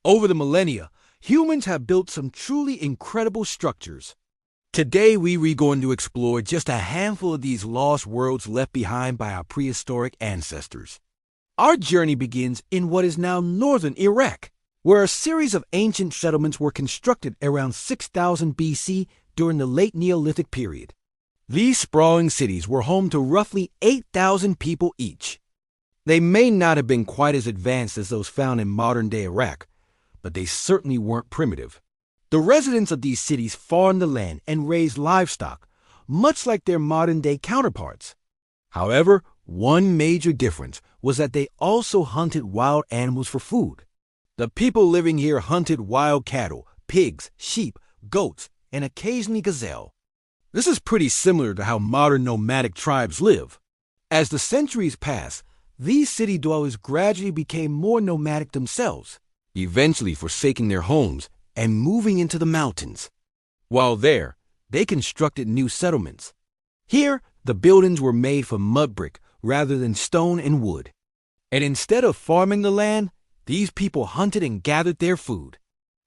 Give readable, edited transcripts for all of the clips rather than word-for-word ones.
Over the millennia, humans have built some truly incredible structures. Today, we're going to explore just a handful of these lost worlds left behind by our prehistoric ancestors. Our journey begins in what is now northern Iraq, where a series of ancient settlements were constructed around 6000 BC during the late Neolithic period. These sprawling cities were home to roughly 8,000 people each. They may not have been quite as advanced as those found in modern-day Iraq, but they certainly weren't primitive. The residents of these cities farmed the land and raised livestock, much like their modern-day counterparts. However, one major difference was that they also hunted wild animals for food. The people living here hunted wild cattle, pigs, sheep, goats, and occasionally gazelle. This is pretty similar to how modern nomadic tribes live. As the centuries passed, these city dwellers gradually became more nomadic themselves, eventually forsaking their homes and moving into the mountains. While there, they constructed new settlements. Here, the buildings were made from mud brick rather than stone and wood. And instead of farming the land, these people hunted and gathered their food.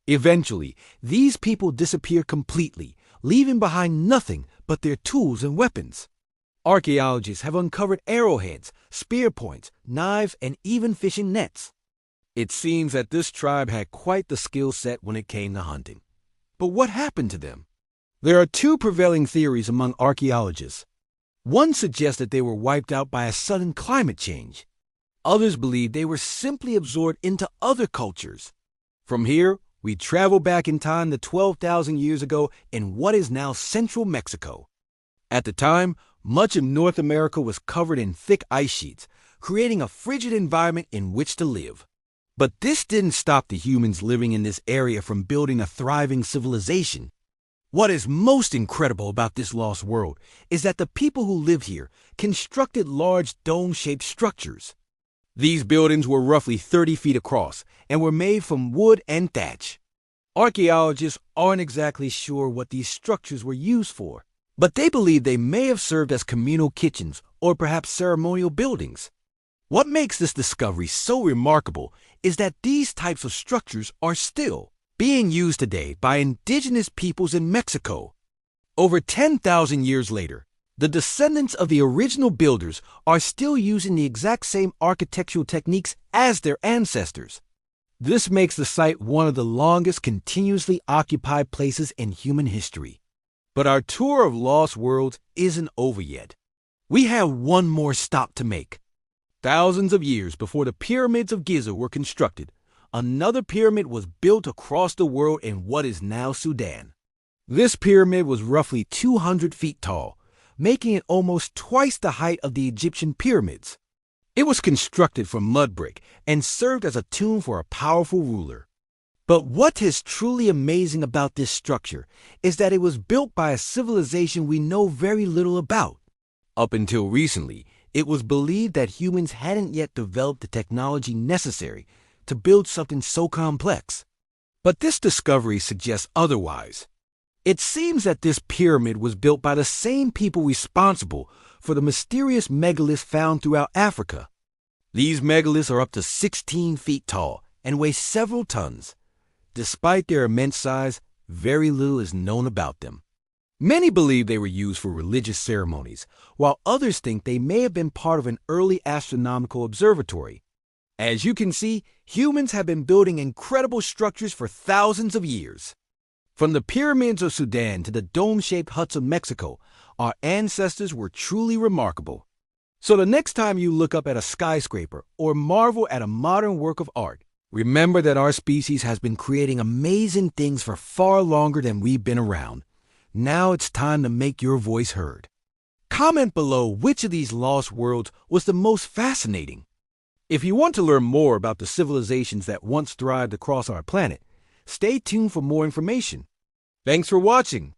Eventually, these people disappeared completely, leaving behind nothing but their tools and weapons. Archaeologists have uncovered arrowheads, spear points, knives, and even fishing nets. It seems that this tribe had quite the skill set when it came to hunting. But what happened to them? There are two prevailing theories among archaeologists. One suggests that they were wiped out by a sudden climate change. Others believe they were simply absorbed into other cultures. From here, we travel back in time to 12,000 years ago in what is now central Mexico. At the time, much of North America was covered in thick ice sheets, creating a frigid environment in which to live. But this didn't stop the humans living in this area from building a thriving civilization. What is most incredible about this lost world is that the people who live here constructed large dome-shaped structures. These buildings were roughly 30 feet across and were made from wood and thatch. Archaeologists aren't exactly sure what these structures were used for, but they believe they may have served as communal kitchens or perhaps ceremonial buildings. What makes this discovery so remarkable is that these types of structures are still being used today by indigenous peoples in Mexico. Over 10,000 years later, the descendants of the original builders are still using the exact same architectural techniques as their ancestors. This makes the site one of the longest continuously occupied places in human history. But our tour of lost worlds isn't over yet. We have one more stop to make. Thousands of years before the pyramids of Giza were constructed, another pyramid was built across the world in what is now Sudan. This pyramid was roughly 200 feet tall, making it almost twice the height of the Egyptian pyramids. It was constructed from mud brick and served as a tomb for a powerful ruler. But what is truly amazing about this structure is that it was built by a civilization we know very little about. Up until recently, it was believed that humans hadn't yet developed the technology necessary to build something so complex. But this discovery suggests otherwise. It seems that this pyramid was built by the same people responsible for the mysterious megaliths found throughout Africa. These megaliths are up to 16 feet tall and weigh several tons. Despite their immense size, very little is known about them. Many believe they were used for religious ceremonies, while others think they may have been part of an early astronomical observatory. As you can see, humans have been building incredible structures for thousands of years. From the pyramids of Sudan to the dome-shaped huts of Mexico, our ancestors were truly remarkable. So the next time you look up at a skyscraper or marvel at a modern work of art, remember that our species has been creating amazing things for far longer than we've been around. Now it's time to make your voice heard. Comment below which of these lost worlds was the most fascinating. If you want to learn more about the civilizations that once thrived across our planet, stay tuned for more information. Thanks for watching.